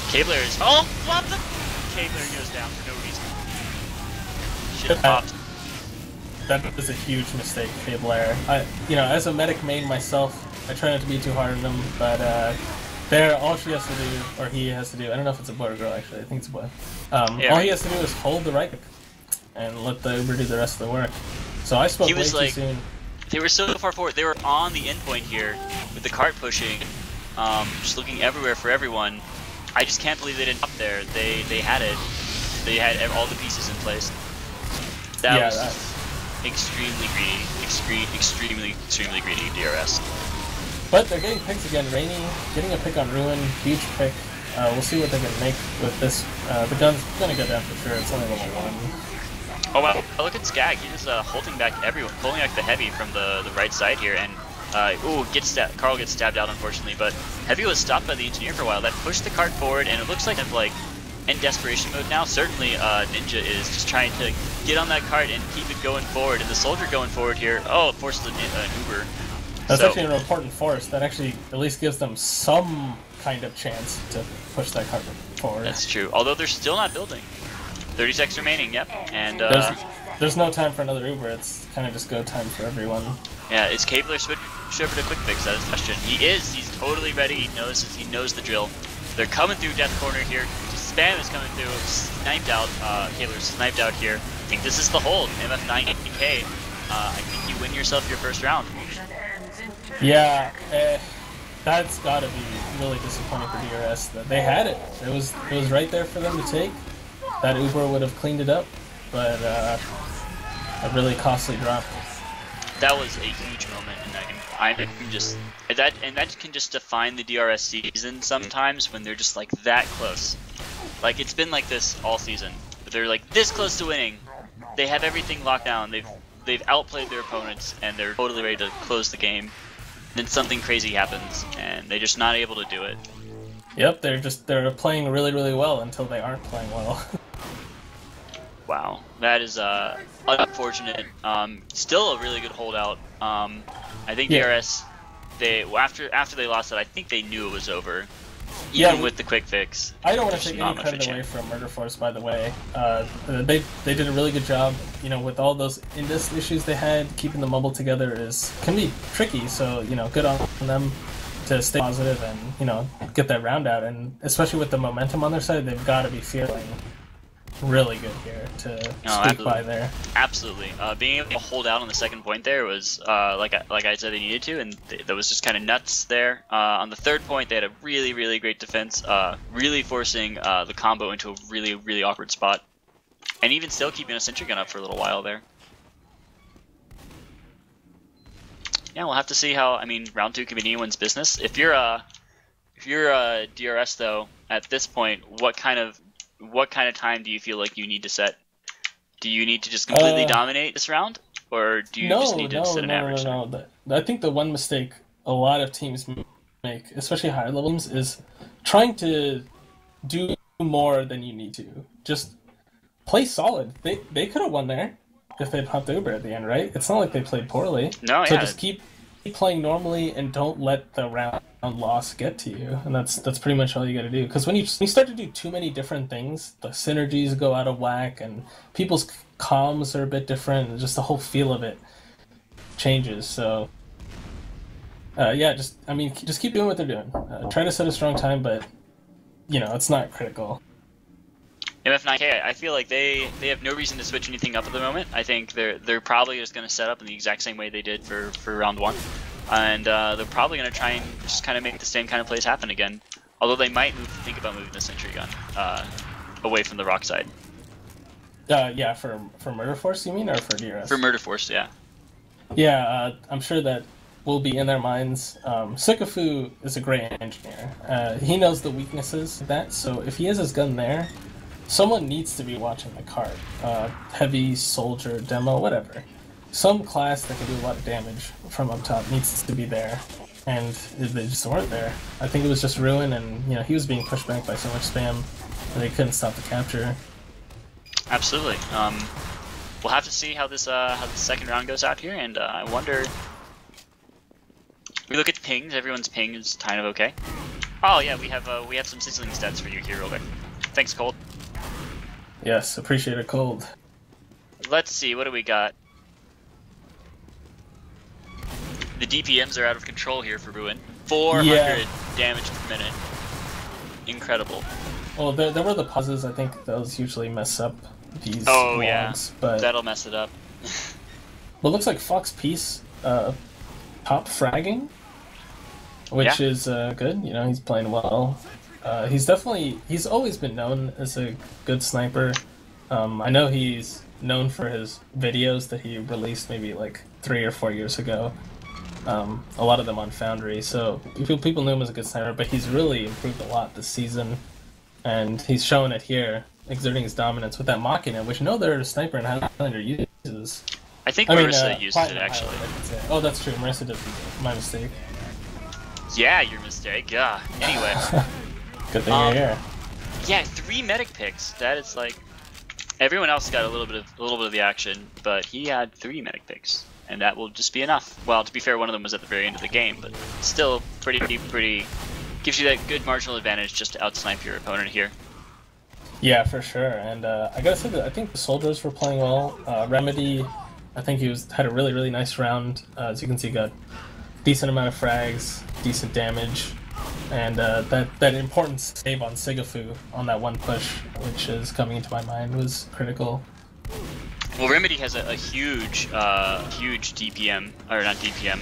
Cabler is flop them. Cabler goes down for no reason. Should have popped. That was a huge mistake, Cabler. You know, as a medic main myself, I try not to be too hard on them, but there, all she has to do, or he has to do, I don't know if it's a boy or girl actually, I think it's a boy. All he has to do is hold the right click and let the Uber do the rest of the work. So I spoke way too soon. They were so far forward, they were on the endpoint here with the cart pushing, just looking everywhere for everyone. I just can't believe they didn't up there. They had it. They had all the pieces in place. That was extremely greedy, extremely greedy DRS. But they're getting picks again. Rainy getting a pick on Ruin, huge pick. We'll see what they can make with this. The gun's gonna go down for sure. It's only level 1. Oh wow! Look at Skag. He's holding back everyone, pulling back the Heavy from the right side here, and Carl gets stabbed out unfortunately. But Heavy was stopped by the engineer for a while. That pushed the cart forward, and it looks like in desperation mode now. Certainly, Ninja is just trying to get on that cart and keep it going forward. And the Soldier going forward here, it forces an Uber. That's actually an important force. That actually at least gives them some kind of chance to push that cart forward. That's true. Although they're still not building. 30 seconds remaining. Yep. And there's no time for another Uber. It's kind of just go time for everyone. Yeah, is Cabler switch over to quick fix? That is the question. He is. He's totally ready. He knows the drill. They're coming through Death Corner here. Spam is coming through. Sniped out. Cabler's sniped out here. I think this is the hold. MF9k. I think you win yourself your first round. Yeah, that's gotta be really disappointing for DRS. That they had it. It was right there for them to take. That Uber would have cleaned it up, but a really costly drop. That was a huge moment in that game. That can just define the DRS season sometimes when they're just like that close. Like it's been like this all season. But they're like this close to winning. They have everything locked down. They've outplayed their opponents and they're totally ready to close the game. Then something crazy happens and they're just not able to do it. Yep, they're playing really, really well until they aren't playing well. Wow, that is unfortunate. Still a really good holdout. I think DRS, after they lost it, I think they knew it was over. Even with the quick fix. I don't want to take any credit away from Murder Force, by the way. They did a really good job. You know, with all those Indus issues they had, keeping the mumble together can be tricky. So you know, good on them to stay positive and get that round out. And especially with the momentum on their side, they've got to be feeling really good here to squeak by there. Absolutely. Being able to hold out on the second point there was like I said they needed to, and that was just kind of nuts there. On the third point they had a really, really great defense, really forcing the combo into a really, really awkward spot, and even still keeping a sentry gun up for a little while there. yeah, we'll have to see how. I mean, round 2 could be anyone's business. If you're a DRS though, at this point, what kind of time do you feel like you need to set? Do you need to just completely dominate this round, or do you just need to set an average? No. I think the one mistake a lot of teams make, especially higher level teams, is trying to do more than you need to. Just play solid. They could have won there if they popped Uber at the end, right? It's not like they played poorly. No, so yeah. just keep playing normally and don't let the round loss get to you. And that's pretty much all you got to do. Because when you start to do too many different things, the synergies go out of whack, and people's comms are a bit different, and just the whole feel of it changes. So yeah, just keep doing what they're doing. Try to set a strong time, but it's not critical. MF9k, I feel like they have no reason to switch anything up at the moment. I think they're probably just going to set up in the exact same way they did for round 1, and they're probably going to try and just kind of make the same kind of plays happen again. Although they might think about moving the sentry gun away from the rock side. Yeah, for Murder Force, you mean, or for DRS? For Murder Force, yeah. Yeah, I'm sure that will be in their minds. Sikafu is a great engineer. He knows the weaknesses of that, so if he has his gun there, someone needs to be watching the card. Heavy, soldier, demo, whatever. Some class that can do a lot of damage from up top needs to be there, and they just weren't there. I think it was just Ruin, and he was being pushed back by so much spam, and they couldn't stop the capture. Absolutely. We'll have to see how the second round goes out here, and I wonder. We look at pings. Everyone's ping is kind of okay. Oh yeah, we have some sizzling stats for you here, real quick. Thanks, Cold. Yes, appreciate it, Cold. Let's see, what do we got? The DPMs are out of control here for Ruin. 400 damage per minute. Incredible. Well, there were the pauses. I think those usually mess up these logs, yeah, but that'll mess it up. Well, it looks like Fox Peace top fragging, which is good. He's playing well. He's always been known as a good sniper. I know he's known for his videos that he released maybe like 3 or 4 years ago. A lot of them on Foundry, so people knew him as a good sniper, but he's really improved a lot this season, and he's showing it here, exerting his dominance with that Machina, which no other sniper in Highlander uses. I think Marissa uses it, actually. Oh, that's true. Marissa does use it. My mistake. Yeah, your mistake. Yeah. Anyway. Good thing you're here. Yeah, 3 medic picks. That is like everyone else got a little bit of the action, but he had 3 medic picks, and that will just be enough. Well, to be fair, one of them was at the very end of the game, but still pretty gives you that good marginal advantage just to outsnipe your opponent here. Yeah, for sure. And I gotta say that I think the soldiers were playing well. Remedy, I think he had a really nice round. As you can see, got decent amount of frags, decent damage, and that important save on Sigafu on that one push, which is coming into my mind, was critical. Well, Remedy has a huge DPM, or not DPM,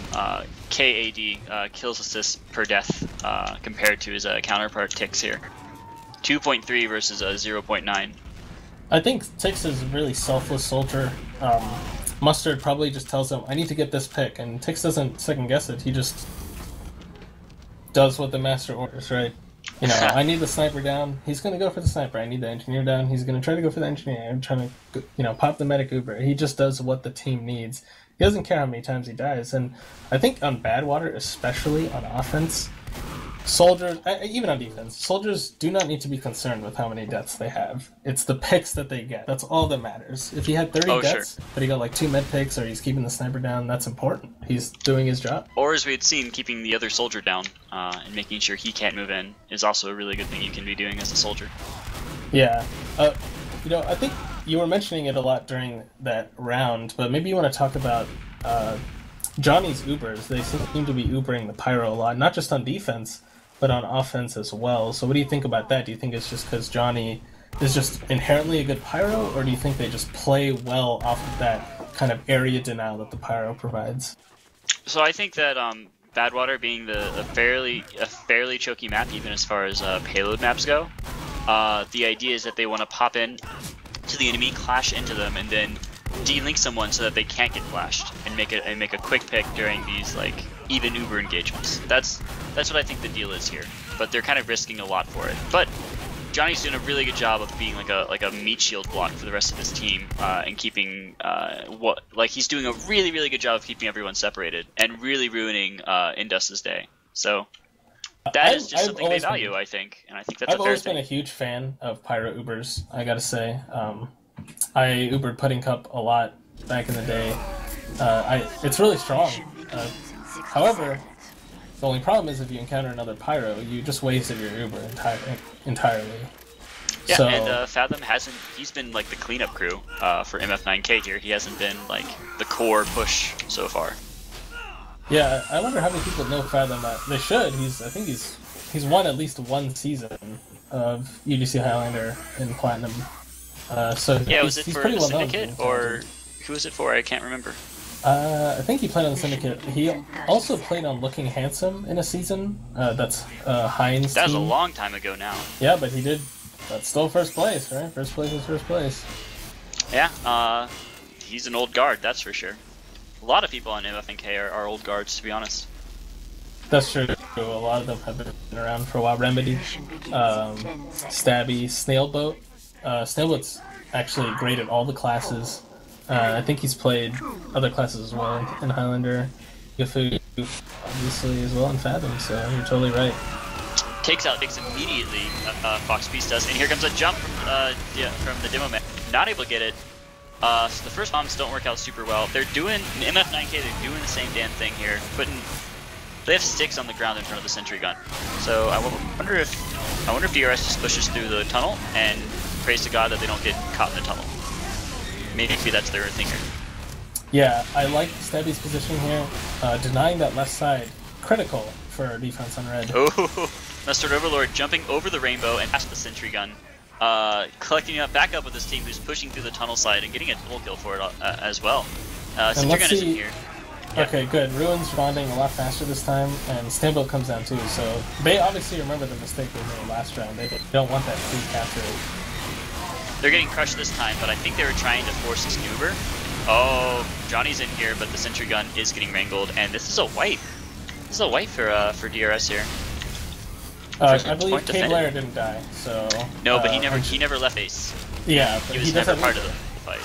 KAD, kills assists per death, compared to his counterpart Tix here. 2.3 versus 0.9. I think Tix is a really selfless soldier. Mustard probably just tells him, I need to get this pick, and Tix doesn't second guess it, he just does what the master orders, right? I need the sniper down, he's gonna go for the sniper. I need the engineer down, he's gonna try to go for the engineer. I'm trying to, pop the medic Uber. He just does what the team needs. He doesn't care how many times he dies, and I think on Badwater, especially on offense, soldiers, even on defense, soldiers do not need to be concerned with how many deaths they have. It's the picks that they get. That's all that matters. If he had 30 deaths, but he got like 2 med picks, or he's keeping the sniper down, that's important. He's doing his job. Or as we had seen, keeping the other soldier down and making sure he can't move in is also a really good thing you can be doing as a soldier. Yeah. I think you were mentioning it a lot during that round, but maybe you want to talk about Johnny's Ubers. They seem to be Ubering the Pyro a lot, not just on defense, but on offense as well. So what do you think about that? Do you think it's just because Johnny is just inherently a good Pyro, or do you think they just play well off of that kind of area denial that the Pyro provides? So I think that Badwater being a fairly choky map, even as far as payload maps go, the idea is that they want to pop in to the enemy, clash into them, and then de-link someone so that they can't get flashed and make a quick pick during these like even Uber engagements. That's what I think the deal is here. But they're kind of risking a lot for it. But Johnny's doing a really good job of being like a meat shield block for the rest of his team and keeping he's doing a really good job of keeping everyone separated and really ruining Indus's day. So that is just something they value, I think, and I think that's a fair thing. I've always been a huge fan of Pyro Ubers, I gotta say. I Ubered Pudding Cup a lot back in the day. It's really strong. However, the only problem is if you encounter another Pyro, you just wasted your Uber entirely. Yeah, so, and Fathom he's been like the cleanup crew for MF9k here. He hasn't been like the core push so far. Yeah, I wonder how many people know Fathom. They should. I think he's won at least one season of UGC Highlander in Platinum. So yeah, was it for pretty the well Syndicate or who was it for? I can't remember. I think he played on the Syndicate. He also played on Looking Handsome in a season. That's Heinz. That was a long time ago now. Yeah, but he did. That's still first place, right? First place is first place. Yeah, he's an old guard, that's for sure. A lot of people on MF9k are old guards, to be honest. That's true. A lot of them have been around for a while. Remedy, Stabby, Snailboat. Snailboat's actually great at all the classes. I think he's played other classes as well in Highlander. Gifu, obviously, as well, and Fathom, so you're totally right. Takes out Dix immediately, Fox Beast does, and here comes a jump from the demo man. Not able to get it. So the first bombs don't work out super well. They're doing, in MF9k, they're doing the same damn thing here. They have sticks on the ground in front of the sentry gun. So I wonder if DRS just pushes through the tunnel and prays to God that they don't get caught in the tunnel. Maybe that's their thing here. Yeah, I like Stabby's position here. Denying that left side, critical for defense on red. Oh, Mustard Overlord jumping over the rainbow and past the sentry gun. Collecting back up with this team who's pushing through the tunnel side and getting a double kill for it as well. Sentry gun is in here. Yeah. Okay, good. Ruin's responding a lot faster this time, and Stambo comes down too, so they obviously remember the mistake they made last round. They don't want that free capture. They're getting crushed this time, but I think they were trying to force this Uber. Oh, Johnny's in here, but the sentry gun is getting wrangled, and this is a wipe. This is a wipe for DRS here. I believe K-Blair didn't die, so... No, but he never left base. Yeah, but he was never part of the fight.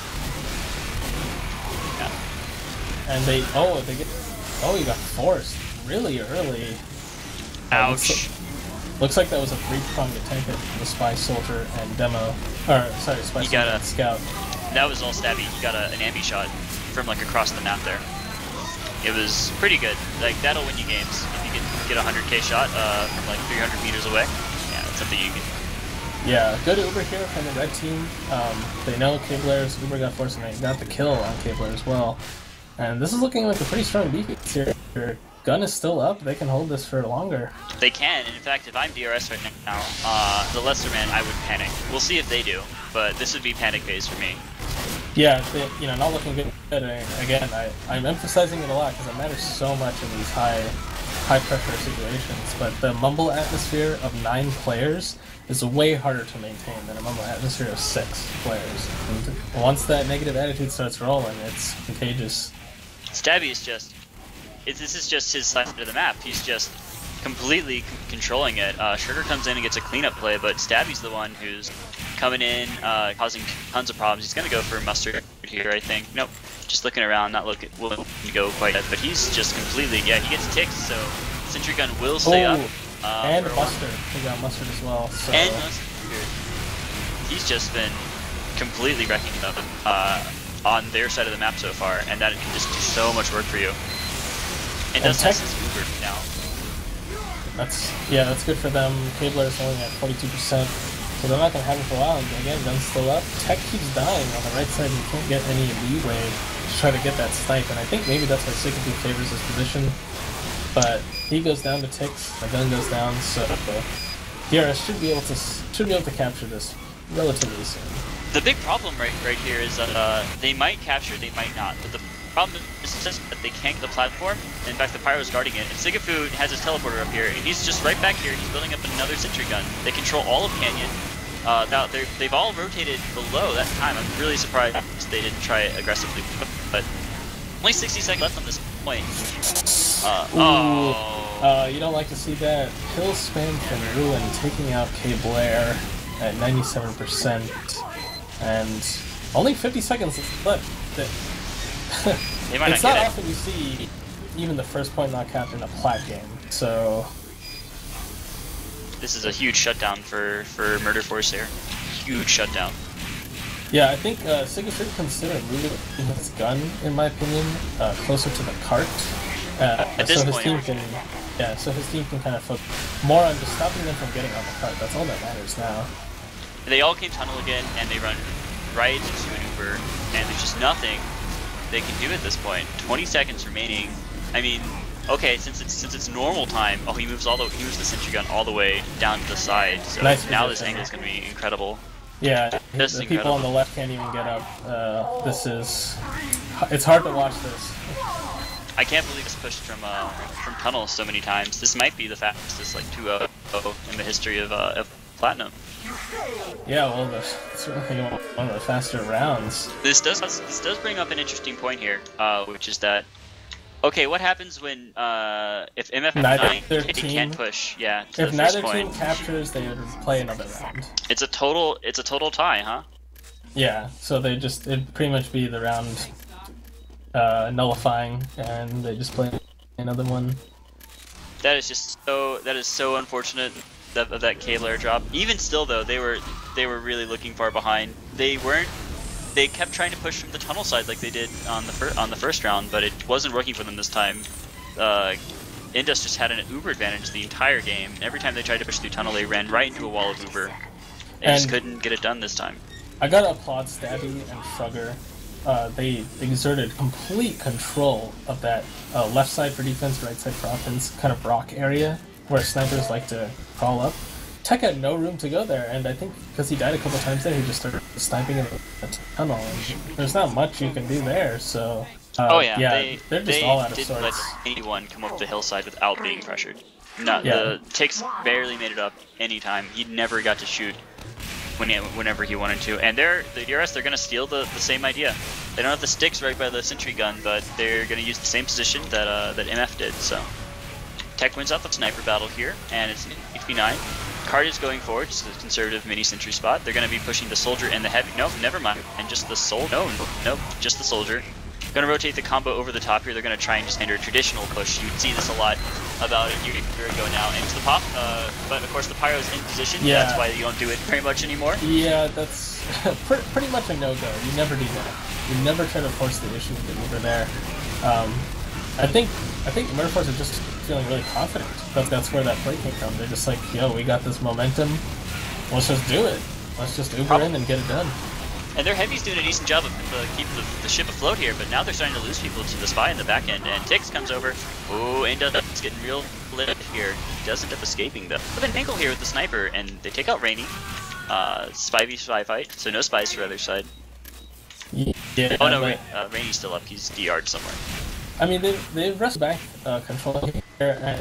And he got forced really early. Ouch. Looks like that was a three-pronged attempt at the Spy Soldier and Demo. Or, sorry, Spy Soldier and Scout. That was all Stabby. He got an ambi shot from like across the map there. It was pretty good. Like, that'll win you games. If you can get a 100k shot from like 300 meters away. Yeah, that's something you can... Yeah, good Uber here from the red team. They know K-Blair's Uber got forced and they got the kill on K-Blair as well. And this is looking like a pretty strong defense here. Their gun is still up. They can hold this for longer. They can. And in fact, if I'm DRS right now, the lesser man, I would panic. We'll see if they do, but this would be panic phase for me. Yeah, not looking good. Again, I'm emphasizing it a lot because it matters so much in these high pressure situations. But the mumble atmosphere of 9 players is way harder to maintain than a mumble atmosphere of 6 players. And once that negative attitude starts rolling, it's contagious. Stabby is this is just his side of the map. He's just completely controlling it. Sugar comes in and gets a cleanup play, but Stabby's the one who's coming in, causing tons of problems. He's gonna go for Mustard here, I think. Nope, just looking around, not looking to go quite yet. But he's just completely, he gets ticks, so Sentry Gun will stay up. And Mustard, he got Mustard as well. So. And Mustard. He's just been completely wrecking them on their side of the map so far, and that can just do so much work for you. And does have his Uber now. That's good for them. K-Blair's only at 42%, so they're not gonna have it for a while. And again, gun's still up. Tech keeps dying on the right side. You can't get any leeway to try to get that snipe, and I think maybe that's why Sycophy favors his position. But he goes down to ticks. The gun goes down, so DRS should be able to capture this relatively soon. The big problem right here is that they might capture, they might not. But the problem is just that they can't get the platform. In fact, the Pyro's guarding it. And Sigafu has his teleporter up here, and he's just right back here. He's building up another sentry gun. They control all of Canyon. Now they've all rotated below that time. I'm really surprised they didn't try it aggressively, but only 60 seconds left on this point. You don't like to see that. Hill spin from Ruin taking out K Blair at 97%, and only 50 seconds left. They might it's not not get often you see even the first point not capped in a Plat game, so... This is a huge shutdown for Murder Force here. Huge shutdown. Yeah, I think Siga should consider moving his gun, in my opinion, closer to the cart. At this point, so his team can kind of focus more on just stopping them from getting on the cart. That's all that matters now. They all came tunnel again, and they run right into an Uber, and there's just nothing they can do at this point. 20 seconds remaining. I mean, okay, since it's normal time. Oh, he moves the sentry gun all the way down to the side. So nice now this angle is going to be incredible. Yeah, the people on the left can't even get up. It's hard to watch this. I can't believe it's pushed from tunnel so many times. This might be the fastest like 2-0 in the history of Platinum. Yeah, well, it's certainly one of the faster rounds. This does bring up an interesting point here, which is that, okay, what happens when if MF9k can't push? Yeah. If neither team captures, they would play another round. It's a total tie, huh? Yeah. So it'd pretty much be the round nullifying, and they just play another one. That is so unfortunate of that K-Layer drop. Even still though, they were really looking far behind. They kept trying to push from the tunnel side like they did on the first round, but it wasn't working for them this time. Indus just had an Uber advantage the entire game. Every time they tried to push through tunnel, they ran right into a wall of Uber. They just couldn't get it done this time. I gotta applaud Stabby and Shrugger. They exerted complete control of that left side for defense, right side for offense kind of rock area where snipers like to crawl up. Tech had no room to go there, and I think because he died a couple times there, he just started sniping in the tunnel, and there's not much you can do there, so... they're just all out of sorts. They didn't let anyone come up the hillside without being pressured. The Tix barely made it up any time. He never got to shoot whenever he wanted to. And the DRS, they're going to steal the same idea. They don't have the sticks right by the sentry gun, but they're going to use the same position that MF did, so... Tech wins out the sniper battle here, and it's HP9. Card is going forward, just a conservative mini sentry spot. They're going to be pushing the soldier and the heavy. Nope, never mind. And just the soldier. Nope, just the soldier. Going to rotate the combo over the top here. They're going to try and just enter a traditional push. You'd see this a lot about a year ago now. Into the pop, but of course the pyro's in position. Yeah. That's why you don't do it very much anymore. Yeah, that's pretty much a no-go. You never do that. You never try to force the issue with the Uber there. I think Murder Force are just feeling really confident. That's where that play came from. They're just like, yo, we got this momentum. Let's just do it. Let's just Uber in and get it done. And their heavy's doing a decent job of keeping the ship afloat here, but now they're starting to lose people to the spy in the back end. And Tix comes over. Oh, Indus is getting real lit here. He does end up escaping though. With an angle here with the sniper, and they take out Rainy. Spy v spy fight, so no spies for other side. Yeah. Oh no, Rainy's still up. He's DR'd somewhere. I mean, they've wrestled back control here.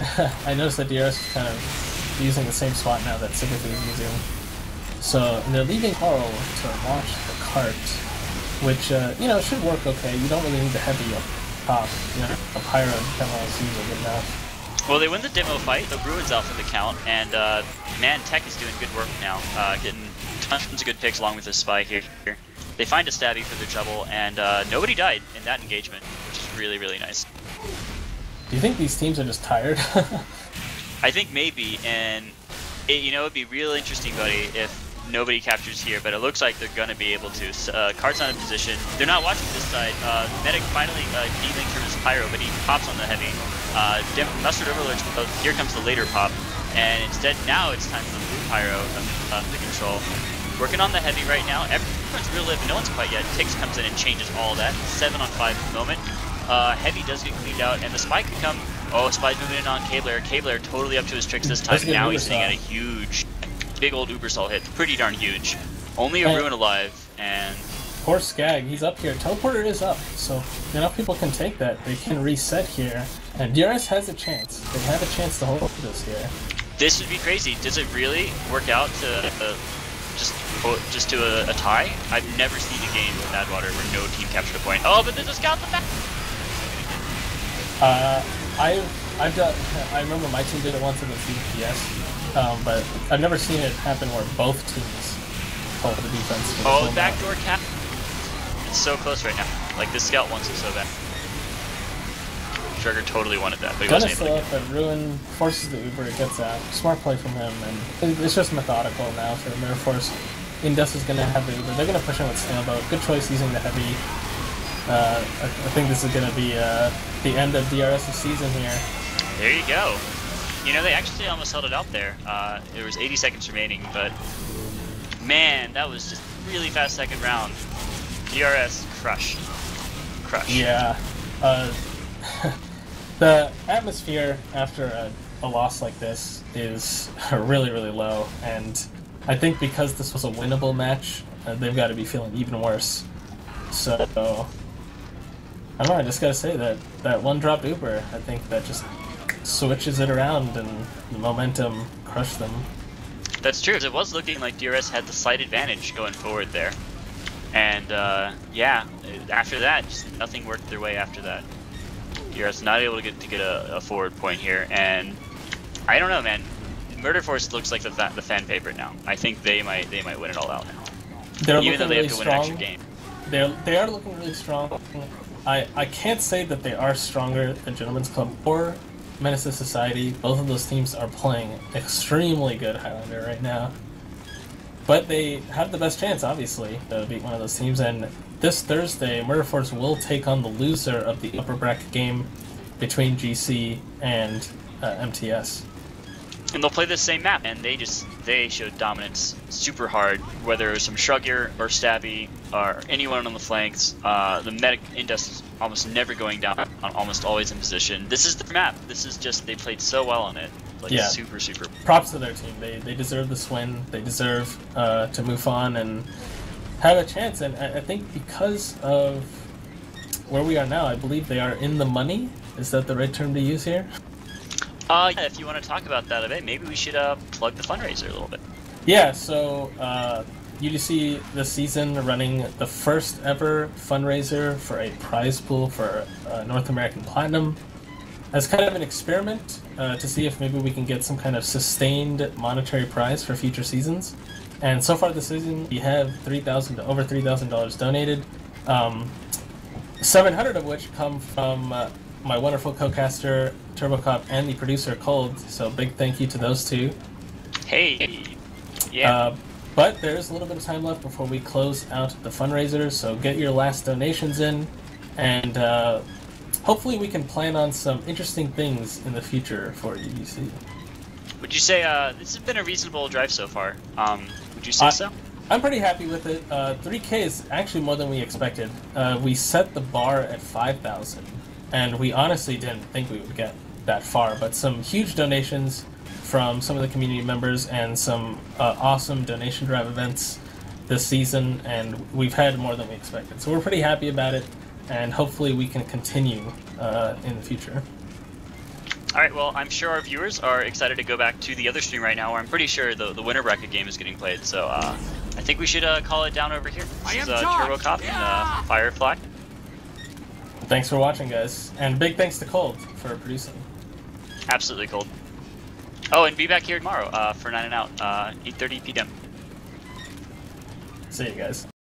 I noticed that DRS is kind of using the same spot now that Siga is using. So they're leaving Carl to launch the cart, which should work okay. You don't really need the heavy up top. A pyro demo is good enough. Well, they win the demo fight. The Ruin's out for the count, and man, Tech is doing good work now, getting tons of good picks along with his spy here. They find a Stabby for their trouble, and nobody died in that engagement, which is really, really nice. Do you think these teams are just tired? I think maybe, and it'd be real interesting, buddy, if nobody captures here, but it looks like they're going to be able to. Cart's not in position. They're not watching this side. Medic finally de-linked from his pyro, but he pops on the heavy. Mustard overlords, here comes the later pop, and instead now it's time for the blue pyro to control. Working on the heavy right now. Everyone's real live, but no one's quite yet. Tix comes in and changes all that. 7 on 5 at the moment. Heavy does get cleaned out, and the spy could come. Oh, spy's moving in on K-Blair. K-Blair totally up to his tricks this time. Now he's sitting at a huge, big old Ubersol hit. Pretty darn huge. Only a Ruin alive, and... Poor Skag, he's up here. Teleporter is up, so enough people can take that. They can reset here, and DRS has a chance. They have a chance to hold this here. This would be crazy. Does it really work out to just just to a tie. I've never seen a game with Badwater where no team captured a point. Oh, but there's a scout in the back! I remember my team did it once in the CPS, but I've never seen it happen where both teams hold the defense. Oh, backdoor cap. It's so close right now. Like, this scout wants it so bad. Sugar totally wanted that, but he wasn't able to get it. But Ruin forces the Uber, it gets out. Smart play from him, and it's just methodical now for the Mirror Force. Indus is going to have the Uber. They're going to push him with Snailboat. Good choice using the Heavy. I think this is going to be the end of DRS's season here. There you go. You know, they actually almost held it out there. There was 80 seconds remaining, but man, that was just really fast second round. DRS crushed. Yeah. The atmosphere after a loss like this is really, really low, and I think because this was a winnable match, they've got to be feeling even worse. So, I don't know, I just gotta say that one drop Uber, I think that just switches it around and the momentum crushed them. That's true, it was looking like DRS had the slight advantage going forward there. And yeah, after that, just nothing worked their way after that. DRS not able to get a forward point here, and I don't know, man. Murder Force looks like the fan favorite now. I think they might win it all out now. They're even though they really have to strong. win an extra game. They are looking really strong. I can't say that they are stronger than Gentlemen's Club or Menace to Society. Both of those teams are playing extremely good Highlander right now. But they have the best chance, obviously, to beat one of those teams. And this Thursday, Murder Force will take on the loser of the upper bracket game between GC and MTS. And they'll play the same map, and they showed dominance super hard, whether it was some Shrugger or Stabby or anyone on the flanks. The medic Indus is almost never going down, almost always in position. This is the map. This is just, they played so well on it. Like, yeah. Super. Props to their team. They deserve this win. They deserve to move on and have a chance. And I think because of where we are now, I believe they are in the money. Is that the right term to use here? Yeah, if you want to talk about that a bit, maybe we should plug the fundraiser a little bit. Yeah, so UGC this season running the first ever fundraiser for a prize pool for North American Platinum as kind of an experiment to see if maybe we can get some kind of sustained monetary prize for future seasons. And so far this season, we have over $3,000 donated, 700 of which come from my wonderful co-caster TurboCop and the producer Cold. So big thank you to those two. Hey, yeah. But there's a little bit of time left before we close out the fundraiser, so get your last donations in, and hopefully we can plan on some interesting things in the future for UGC. Would you say this has been a reasonable drive so far? Would you say so? I'm pretty happy with it. 3K is actually more than we expected. We set the bar at 5,000, and we honestly didn't think we would get that far, but some huge donations from some of the community members and some awesome donation drive events this season, and we've had more than we expected. So we're pretty happy about it, and hopefully we can continue in the future. Alright, well, I'm sure our viewers are excited to go back to the other stream right now, where I'm pretty sure the winter bracket game is getting played, so I think we should call it down over here. This is TurboCop and Firefly. Thanks for watching, guys, and big thanks to Cold for producing. Absolutely Cold. Oh, and be back here tomorrow for 9 and Out, 8:30 p.m. See you guys.